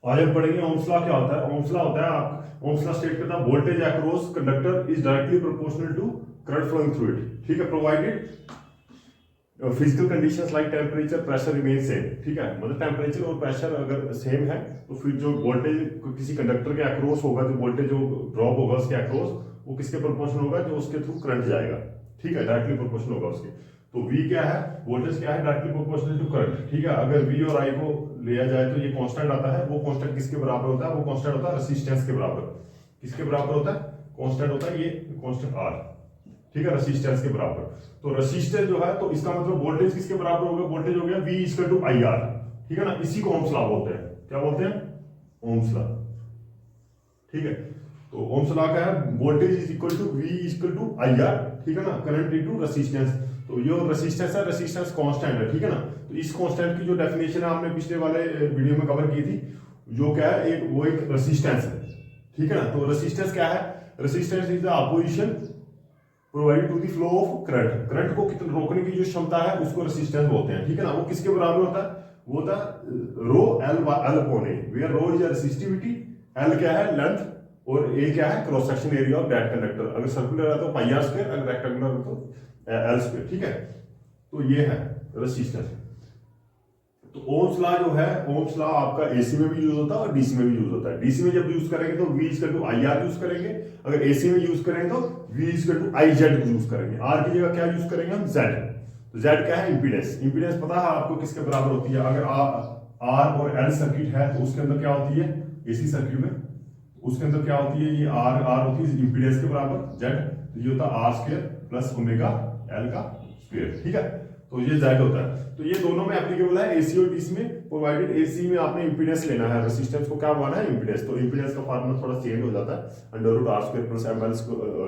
आज हम पढ़ेंगे ओम्स लॉ क्या होता है। ओम्स लॉ होता है ओम्स लॉ स्टेट करता है voltage across conductor is directly proportional to current flowing through it. ठीक है, provided physical conditions like temperature pressure remain same. ठीक है, मतलब टेम्परेचर और प्रेशर अगर सेम है तो फिर जो वोल्टेज किसी कंडक्टर के अक्रॉस होगा, जो वोल्टेज जो ड्रॉप होगा उसके अक्रॉस, वो किसके प्रोपोर्शनल होगा, जो उसके थ्रू करंट जाएगा। ठीक है, डायरेक्टली प्रोपोर्शनल होगा उसके। तो V क्या है, वोल्टेज क्या है, डायरेक्टली प्रोपोर्शनल टू करंट। ठीक है, अगर V और I को लिया जाए तो ये कांस्टेंट आता है। वो कांस्टेंट किसके बराबर होता है, वो कांस्टेंट होता है रेजिस्टेंस के बराबर। किसके बराबर होता है, कांस्टेंट होता है ये कांस्टेंट R। ठीक है, रेजिस्टेंस के बराबर। तो रेजिस्टेंस जो है, तो इसका मतलब वोल्टेज किसके बराबर होगा, वोल्टेज हो गया V इक्वल टू IR। ठीक है ना, इसी को ओम्स लॉ बोलते हैं। क्या बोलते हैं, ओम्स लॉ। ठीक है, तो ओम्स लॉ का है voltage is equal to V equal to IR। ठीक है ना, करंट इनटू रेजिस्टेंस। तो ये रेजिस्टेंस है, रेजिस्टेंस कांस्टेंट है। ठीक है ना, तो इस कांस्टेंट की जो डेफिनेशन है आपने पिछले वाले वीडियो में कवर की थी, जो क्या है, वो एक रेजिस्टेंस है। ठीक है ना, तो रेजिस्टेंस क्या है, resistance is the opposition provided to the flow of current. Current को कितना रोकने की जो क्षमता है उसको रेजिस्टेंस बोलते हैं। ठीक है ना, वो किसके बराबर होता है, वो होता है rho L upon A, where rho is resistivity, L क्या है लेंथ, और ए क्या है cross section area of that conductor. अगर सर्कुलर है तो पाई आर स्क्वायर, अगर रेक्टेंगुलर है तो एल स्क्वायर। ठीक है, तो ये है रेजिस्टेंस। तो ओम्स लॉ जो है, ओम्स लॉ आपका एसी में भी यूज होता है और डीसी में भी यूज होता है। डीसी में जब यूज करेंगे तो V equal to IR use करेंगे, अगर एसी में यूज करेंगे तो V equal to IZ use करेंगे। R की जगह क्या यूज करेंगे हम, Z। तो Z क्या है, इंपीडेंस। इंपीडेंस पता है आपको किसके बराबर होती है, अगर R और L सर्किट है तो उसके अंदर क्या होती है, एसी सर्किट में उसके अंदर क्या होती है, ये R होती है इंपीडेंस के बराबर Z। तो ये होता है R square plus omega L का स्क्वायर। ठीक है, तो ये Z होता है। तो ये दोनों में एप्लीकेबल है, एसी और डीसी में। प्रोवाइडेड एसी में आपने इंपीडेंस लेना है, रेजिस्टेंस को क्या माना है, इंपीडेंस। तो इंपीडेंस का फार्मूला थोड़ा चेंज हो जाता है, under root R square plus ML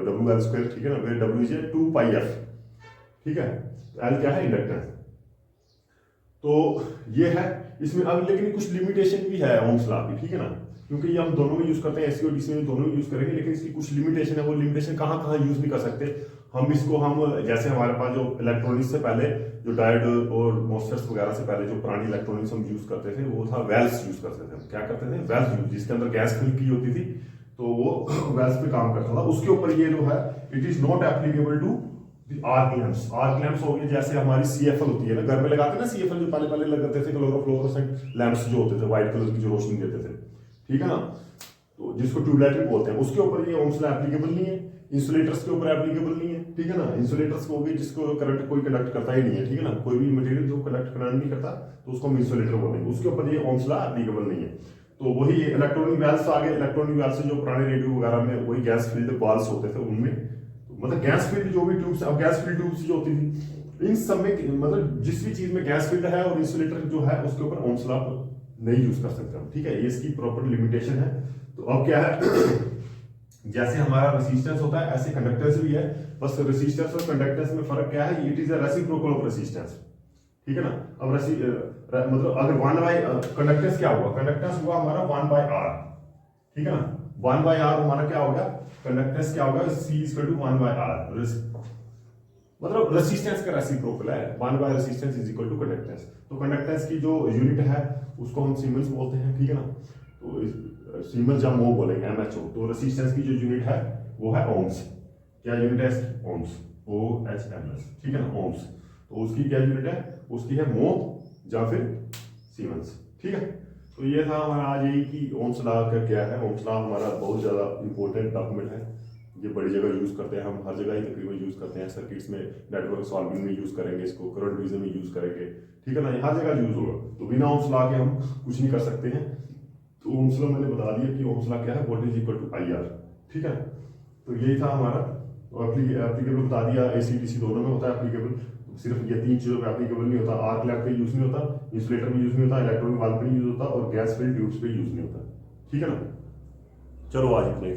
WL square. ठीक है ना, where W is 2 pi F। ठीक है, L क्या है, इंडक्टेंस। तो ये है इसमें। अब लेकिन कुछ लिमिटेशन भी है ओम्स लॉ की। ठीक है ना, क्योंकि ये हम दोनों में यूज करते हैं, एसी और डीसी में दोनों में यूज करेंगे, लेकिन इसकी कुछ लिमिटेशन है। वो लिमिटेशन कहाँ कहाँ यूज नहीं कर सकते हम इसको। हम जैसे हमारे पास जो इलेक्ट्रॉनिक्स से पहले जो डायोड और मॉसफेट्स वगैरह से पहले जो पुरानी इलेक्ट्रॉनिक्स हम यूज करते थे, वो था वेल्स यूज करते थे। हम क्या करते थे, वेल्स यूज, जिसके अंदर गैस फिल की होती थी, तो वो वेल्स पे काम करता था। उसके ऊपर ये जो है, it is not applicable to arc lamps. Arc lamps हो गई जैसे हमारी CFL होती है ना, घर में लगाते हैं ना CFL, जो पहले पहले लगाते थे, क्लोरोफ्लोरोसेंट लैंप्स जो होते थे, व्हाइट कलर की जो रोशनी देते थे। ठीक है ना, तो जिसको ट्यूबलाइट भी बोलते हैं, उसके ऊपर ये ओम्स लॉ एप्लीकेबल नहीं है। इंसुलेटर्स के ऊपर एप्लीकेबल नहीं है। ठीक है ना, इंसुलेटर्स को भी जिसको करंट कोई कंडक्ट करता ही नहीं है। ठीक है ना, कोई भी मटेरियल जो कंडक्ट करंट नहीं करता तो उसको हम इंसुलेटर बोलेंगे, उसके ऊपर ये ओम्स लॉ एप्लीकेबल नहीं है। तो वही इलेक्ट्रॉनिक वेल्स आ गए। इलेक्ट्रॉनिक वेल्स से जो पुराने रेडियो वगैरह में वही गैस फील्ड बॉल्स होते थे, उनमें मतलब गैस फील्ड जो भी ट्यूब्स, अब गैस फील्ड ट्यूब्स जो होती थी, इन सब में मतलब जिस भी चीज में गैस फील्ड है और इंसुलेटर जो है, उसके ऊपर ओम्स लॉ नहीं यूज कर सकते हम। ठीक है, ये इसकी प्रॉपर लिमिटेशन है। तो अब क्या है जैसे हमारा रेजिस्टेंस होता है, ऐसे कंडक्टेंस भी है। बस रेजिस्टेंस और कंडक्टेंस में फर्क क्या है, it is a reciprocal of resistance. ठीक है ना, अब मतलब अगर 1 बाय कंडक्टेंस क्या हुआ, कंडक्टेंस हुआ हमारा 1 बाय R। ठीक है ना, 1 बाय R हमारा क्या हो गया, कंडक्टेंस क्या होगा, C equal to 1 by R। मतलब रेजिस्टेंस का रेसिप्रोकल है, 1 by resistance is equal to conductance. तो कंडक्टेंस की जो यूनिट है उसको हम सीमेंस बोलते हैं। ठीक है ना, तो सीमेंस या मो बोलेंगे, MHO। तो रेजिस्टेंस की जो यूनिट है वो है ओम्स। क्या यूनिट है, ओम्स, OHMS। ठीक है ना, ओम्स। तो उसकी क्या यूनिट है, उसकी है मो या फिर सीमेंस। ठीक है, तो ये था हमारा आज यही कि ओम्स लॉ का क्या है। ओम्स लॉ हमारा बहुत ज़्यादा इंपॉर्टेंट डॉक्यूमेंट है, ये बड़ी जगह यूज करते हैं, हम हर जगह ही तकरीबन यूज करते हैं। सर्किट्स में, नेटवर्क सॉल्विंग में यूज करेंगे इसको, करंट डिवीजन में यूज करेंगे। ठीक है ना, हर जगह यूज होगा। तो बिना ओम्स लॉ के हम कुछ नहीं कर सकते हैं। तो ओम्स लॉ मैंने बता दिया कि ओम्स लॉ क्या है, वोल्टेज इक्वल टू IR। ठीक है, तो यही था हमारा। एप्लीकेबल बता दिया, AC DC दोनों में होता है एप्लीकेबल। सिर्फ ये 3 चीजों पे एप्लीकेबल नहीं होता। आर्क लैंप पे यूज नहीं होता, इंसुलेटर में यूज नहीं होता, इलेक्ट्रॉनिक वाल्व पे यूज होता, और गैस फिल्ड ट्यूब्स पे यूज नहीं होता। ठीक है ना, चलो आज इतना ही।